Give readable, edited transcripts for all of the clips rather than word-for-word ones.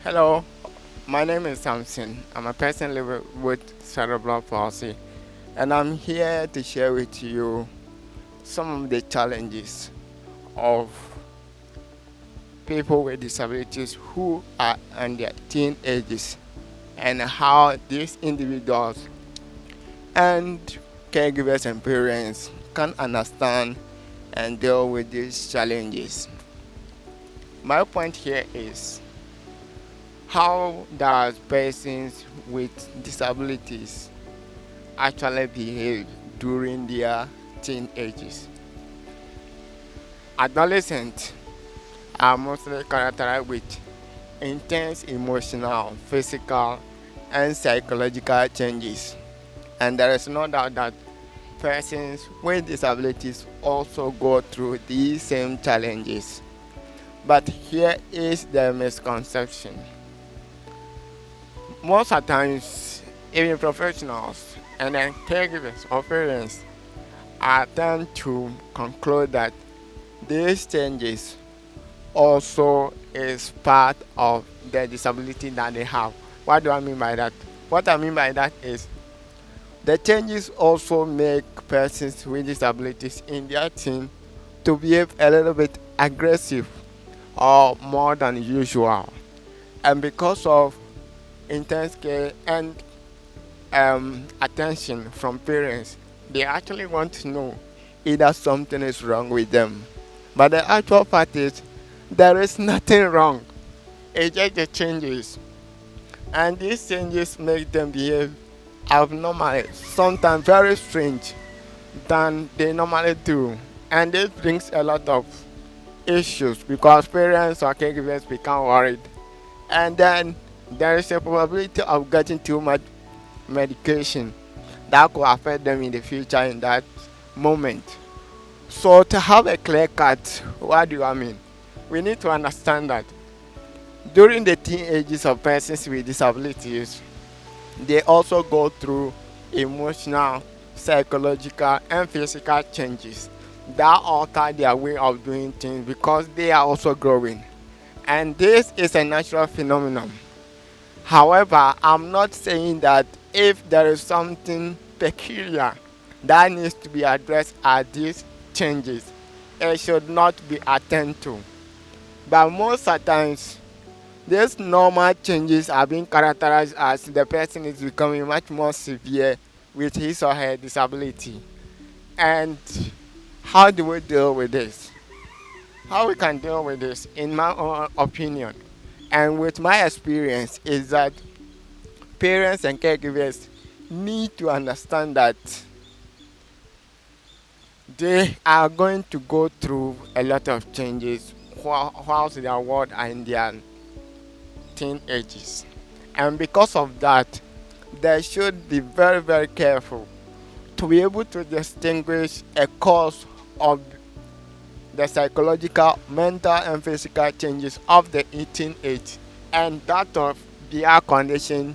Hello, my name is Sampson. I'm a person living with cerebral palsy, and I'm here to share with you some of the challenges of people with disabilities who are in their teen ages and how these individuals and caregivers and parents can understand and deal with these challenges. My point here is how does persons with disabilities actually behave during their teen ages? Adolescents are mostly characterized with intense emotional, physical, and psychological changes. And there is no doubt that persons with disabilities also go through these same challenges. But here is the misconception. Most of the times, even professionals and then caregivers or parents are tend to conclude that these changes also is part of the disability that they have. What do I mean by that? What I mean by that is the changes also make persons with disabilities in their teen to behave a little bit aggressive or more than usual. And because of intense care and attention from parents, they actually want to know either something is wrong with them. But the actual fact is, there is nothing wrong. It's just the changes. And these changes make them behave abnormally, sometimes very strange than they normally do. And this brings a lot of issues because parents or caregivers become worried. And then there is a probability of getting too much medication that could affect them in the future in that moment. So to have a clear cut, what do I mean? We need to understand that during the teen ages of persons with disabilities, they also go through emotional, psychological, and physical changes that alter their way of doing things because they are also growing. And this is a natural phenomenon. However, I'm not saying that if there is something peculiar that needs to be addressed at these changes, it should not be attended to. But most of the times, these normal changes are being characterized as the person is becoming much more severe with his or her disability. And how do we deal with this? How we can deal with this, in my own opinion, and with my experience, is that parents and caregivers need to understand that they are going to go through a lot of changes whilst they are in their teen ages. And because of that, they should be very, very careful to be able to distinguish a cause of the psychological, mental, and physical changes of the teen age and that of their condition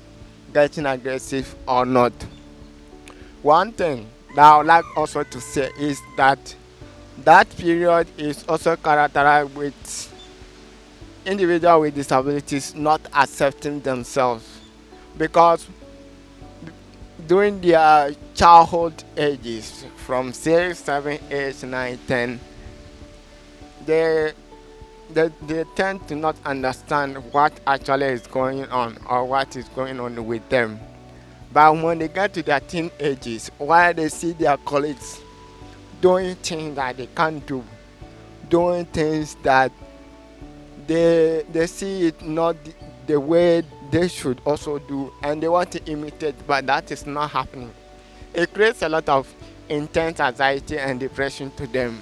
getting aggressive or not. One thing that I would like also to say is that that period is also characterized with individuals with disabilities not accepting themselves because during their childhood ages from 6, 7, 8, 9, 10, they, they tend to not understand what actually is going on or what is going on with them. But when they get to their teen ages, while they see their colleagues doing things that they can't do, doing things that they see it not the way they should also do, and they want to imitate, but that is not happening. It creates a lot of intense anxiety and depression to them.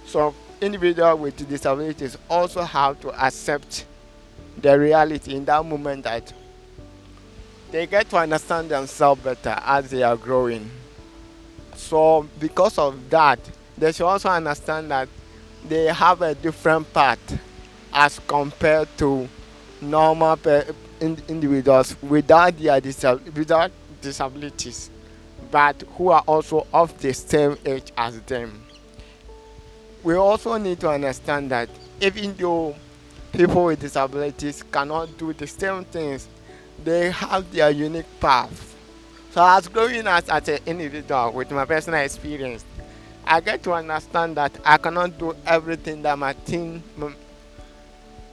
So individuals with disabilities also have to accept the reality in that moment that they get to understand themselves better as they are growing. So because of that, they should also understand that they have a different path as compared to normal individuals without without disabilities, but who are also of the same age as them. We also need to understand that even though people with disabilities cannot do the same things. They have their unique path. So as growing as an individual with my personal experience, I get to understand that I cannot do everything that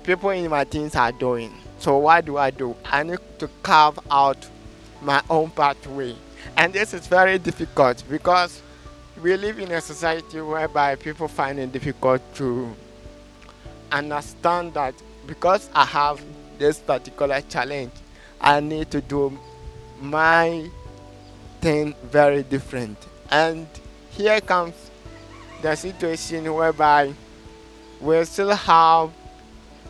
people in my teens are doing. So what do? I need to carve out my own pathway. And this is very difficult because we live in a society whereby people find it difficult to understand that because I have this particular challenge, I need to do my thing very different. And here comes the situation whereby we still have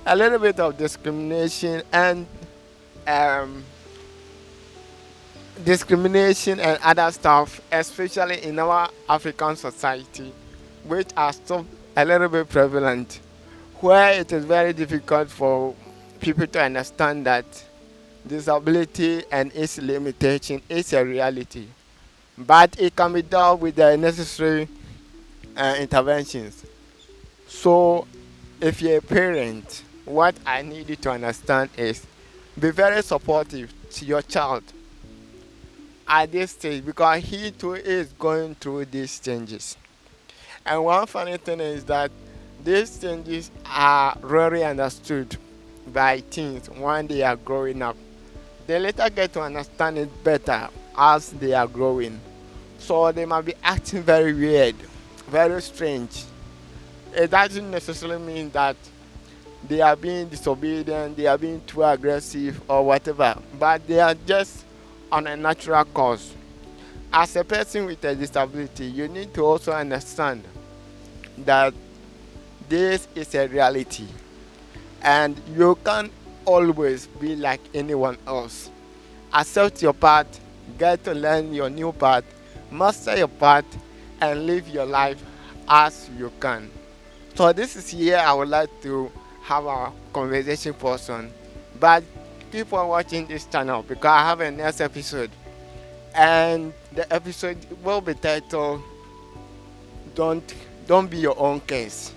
a little bit of discrimination and um, other stuff, especially in our African society, which are still a little bit prevalent, where it is very difficult for people to understand that disability and its limitation is a reality. But it can be done with the necessary interventions. So, if you're a parent, what I need you to understand is be very supportive to your child at this stage because he too is going through these changes. And one funny thing is that these changes are rarely understood by teens when they are growing up. They later get to understand it better as they are growing. So they might be acting very weird, very strange. It doesn't necessarily mean that they are being disobedient, they are being too aggressive or whatever, but they are just on a natural course. As a person with a disability, you need to also understand that this is a reality and you can't always be like anyone else. Accept your part, get to learn your new part, master your part, and live your life as you can. So this is here I would like to have a conversation person, but keep on watching this channel because I have a next episode, and the episode will be titled "Don't Be Your Own Case."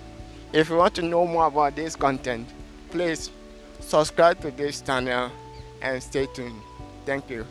If you want to know more about this content, please subscribe to this channel and stay tuned. Thank you.